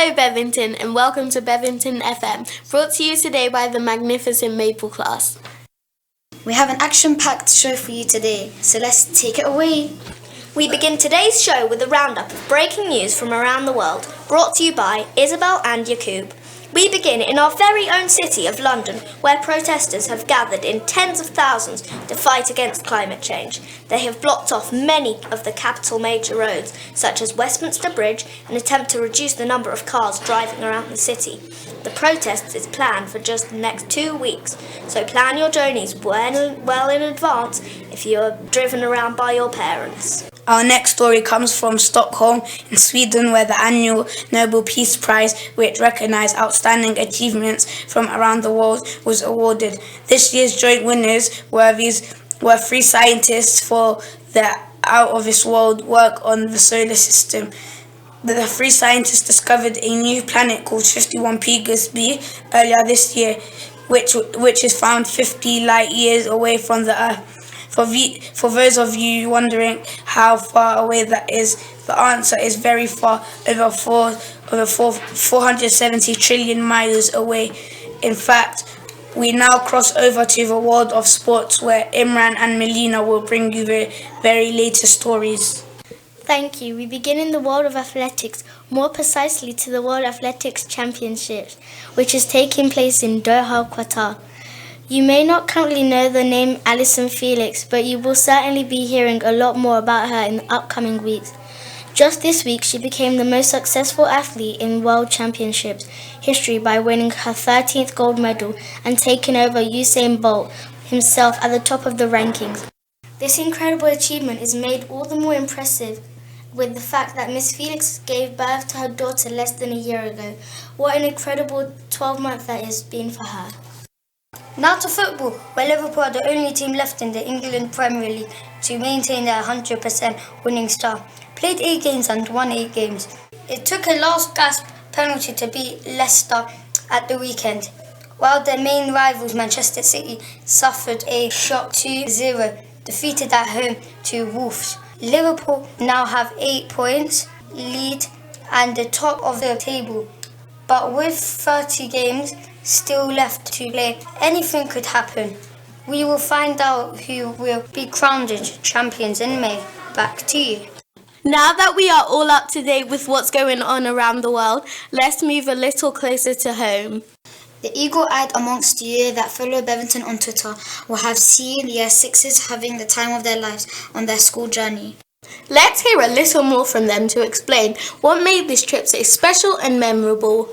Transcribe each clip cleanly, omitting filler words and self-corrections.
Hello Bevington and welcome to Bevington FM, brought to you today by the magnificent Maple class. We have an action-packed show for you today, so let's take it away. We begin today's show with a roundup of breaking news from around the world, brought to you by Isabel and Yakub. We begin in our very own city of London, where protesters have gathered in tens of thousands to fight against climate change. They have blocked off many of the capital major roads, such as Westminster Bridge, in an attempt to reduce the number of cars driving around the city. The protest is planned for just the next 2 weeks, so plan your journeys well in advance if you are driven around by your parents. Our next story comes from Stockholm in Sweden, where the annual Nobel Peace Prize, which recognized outstanding achievements from around the world, was awarded. This year's joint winners were three scientists for their out-of-this-world work on the solar system. The three scientists discovered a new planet called 51 Pegasi b earlier this year, which is found 50 light years away from the Earth. For those of you wondering how far away that is, the answer is very far, over 470 trillion miles away. In fact, we now cross over to the world of sports, where Imran and Melina will bring you the very latest stories. Thank you. We begin in the world of athletics, more precisely to the World Athletics Championships, which is taking place in Doha, Qatar. You may not currently know the name Allyson Felix, but you will certainly be hearing a lot more about her in the upcoming weeks. Just this week, she became the most successful athlete in World Championships history by winning her 13th gold medal and taking over Usain Bolt himself at the top of the rankings. This incredible achievement is made all the more impressive with the fact that Miss Felix gave birth to her daughter less than a year ago. What an incredible 12-month that has been for her. Now to football, where Liverpool are the only team left in the England Premier League to maintain their 100% winning start. Played 8 games and won 8 games. It took a last-gasp penalty to beat Leicester at the weekend, while their main rivals Manchester City suffered a shock 2-0, defeated at home to Wolves. Liverpool now have 8 points lead and the top of the table, but with 30 games still left to play, anything could happen. We will find out who will be crowned champions in May. Back to you. Now that we are all up to date with what's going on around the world, let's move a little closer to home. The eagle-eyed amongst you that follow Bevington on Twitter will have seen the Year 6s having the time of their lives on their school journey. Let's hear a little more from them to explain what made this trip so special and memorable.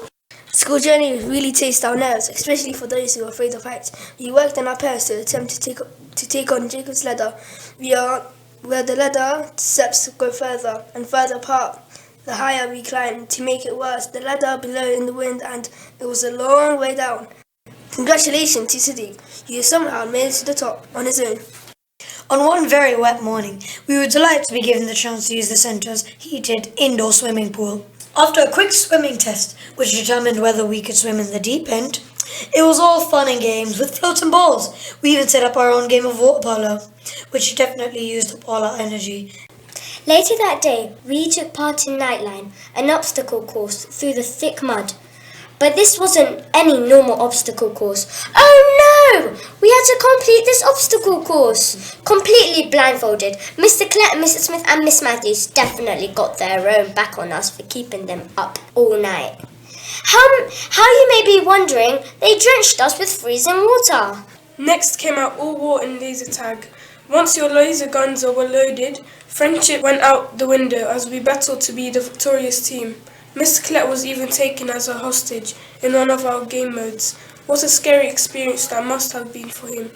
School journey really tastes our nerves, especially for those who are afraid of heights. We worked on our pairs to attempt to take on Jacob's ladder. Where the ladder steps go further and further apart, the higher we climbed. To make it worse, the ladder below in the wind, and it was a long way down. Congratulations to Sadiq. He somehow made it to the top on his own. On one very wet morning, we were delighted to be given the chance to use the centre's heated indoor swimming pool. After a quick swimming test, which determined whether we could swim in the deep end, it was all fun and games with floating balls. We even set up our own game of water polo, which definitely used up all our energy. Later that day, we took part in Nightline, an obstacle course through the thick mud. But this wasn't any normal obstacle course. Oh no! We had to complete this obstacle course completely blindfolded. Mr. Clett, Mrs. Smith and Miss Matthews definitely got their own back on us for keeping them up all night. How you may be wondering, they drenched us with freezing water. Next came our all-war and laser tag. Once your laser guns were loaded, friendship went out the window as we battled to be the victorious team. Mr. Clett was even taken as a hostage in one of our game modes. What a scary experience that must have been for him.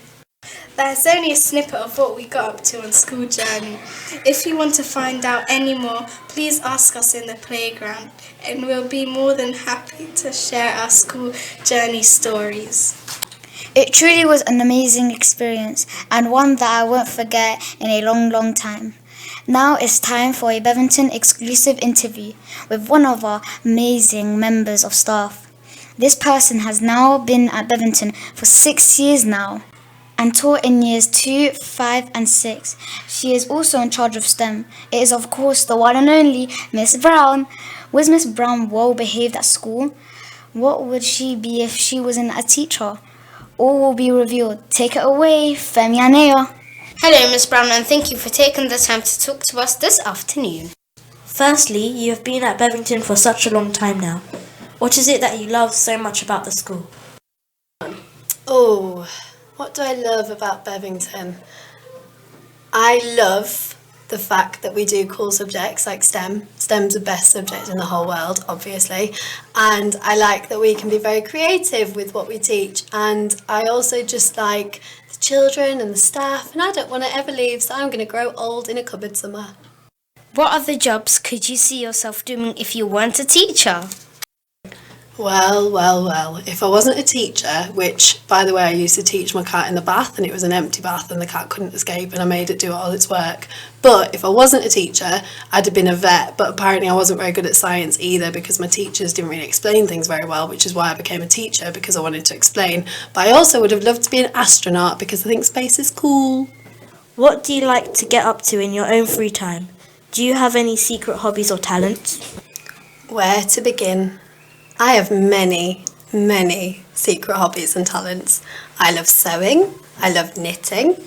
That's only a snippet of what we got up to on school journey. If you want to find out any more, please ask us in the playground, and we'll be more than happy to share our school journey stories. It truly was an amazing experience, and one that I won't forget in a long, long time. Now it's time for a Bevington exclusive interview with one of our amazing members of staff. This person has now been at Bevington for 6 years now and taught in years 2, 5 and 6. She is also in charge of STEM. It is of course the one and only Miss Brown. Was Miss Brown well behaved at school? What would she be if she wasn't a teacher? All will be revealed. Take it away, Femi Aneo. Hello, Miss Brown, and thank you for taking the time to talk to us this afternoon. Firstly, you have been at Bevington for such a long time now. What is it that you love so much about the school? Oh, what do I love about Bevington? I love the fact that we do cool subjects like STEM. STEM's the best subject in the whole world, obviously. And I like that we can be very creative with what we teach. And I also just like the children and the staff. And I don't want to ever leave, so I'm going to grow old in a cupboard somewhere. What other jobs could you see yourself doing if you weren't a teacher? Well, if I wasn't a teacher, which, by the way, I used to teach my cat in the bath and it was an empty bath and the cat couldn't escape and I made it do all its work. But if I wasn't a teacher, I'd have been a vet, but apparently I wasn't very good at science either because my teachers didn't really explain things very well, which is why I became a teacher, because I wanted to explain. But I also would have loved to be an astronaut because I think space is cool. What do you like to get up to in your own free time? Do you have any secret hobbies or talents? Where to begin? I have many secret hobbies and talents. I love sewing, I love knitting,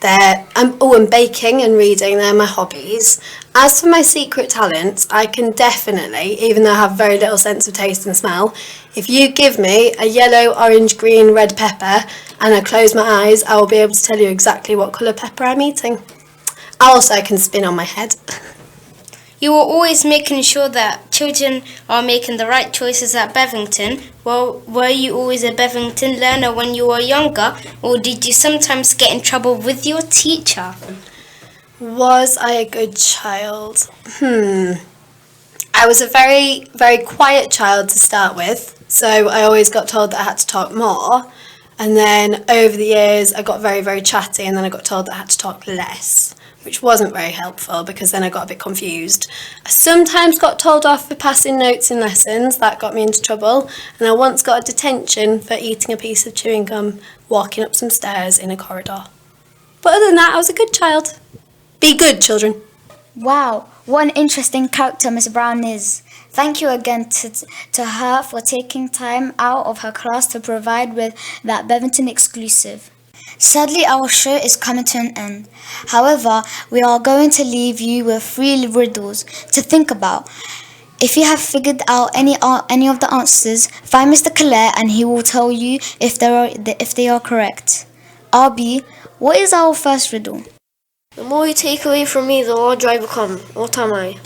and baking and reading, they're my hobbies. As for my secret talents, I can definitely, even though I have very little sense of taste and smell, if you give me a yellow, orange, green, red pepper and I close my eyes, I will be able to tell you exactly what colour pepper I'm eating. Also, I can spin on my head. You are always making sure that children are making the right choices at Bevington. Well, were you always a Bevington learner when you were younger, or did you sometimes get in trouble with your teacher? Was I a good child? I was a very, very quiet child to start with, so I always got told that I had to talk more. And then over the years, I got very, very chatty, and then I got told that I had to talk less, which wasn't very helpful because then I got a bit confused. I sometimes got told off for passing notes in lessons. That got me into trouble. And I once got a detention for eating a piece of chewing gum walking up some stairs in a corridor. But other than that, I was a good child. Be good, children. Wow, what an interesting character Miss Brown is. Thank you again to her for taking time out of her class to provide with that Bevington exclusive. Sadly, our show is coming to an end. However, we are going to leave you with 3 riddles to think about. If you have figured out any of the answers, find Mr. Clare and he will tell you if they are correct. RB, what is our first riddle? The more you take away from me, the larger I become. What am I?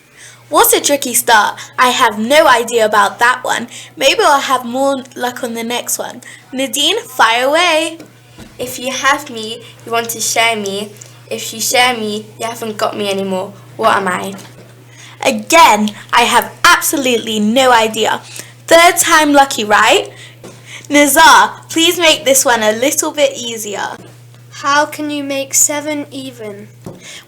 What a tricky start. I have no idea about that one. Maybe I'll have more luck on the next one. Nadine, fire away. If you have me, you want to share me. If you share me, you haven't got me anymore. What am I? Again, I have absolutely no idea. 3rd time lucky, right? Nizar, please make this one a little bit easier. How can you make 7 even?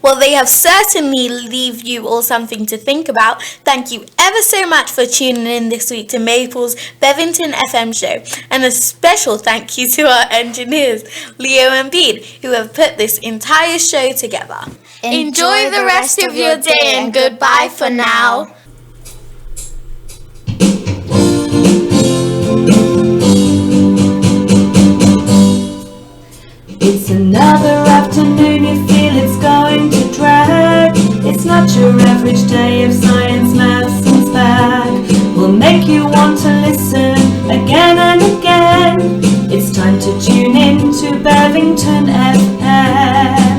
Well, they have certainly leave you all something to think about. Thank you ever so much for tuning in this week to Maple's Bevington FM show. And a special thank you to our engineers, Leo and Bede, who have put this entire show together. Enjoy the rest of your day and goodbye for now. It's another afternoon, you feel it's going to drag. It's not your average day of science, maths and spag. Will make you want to listen again and again. It's time to tune in to Bevington FM.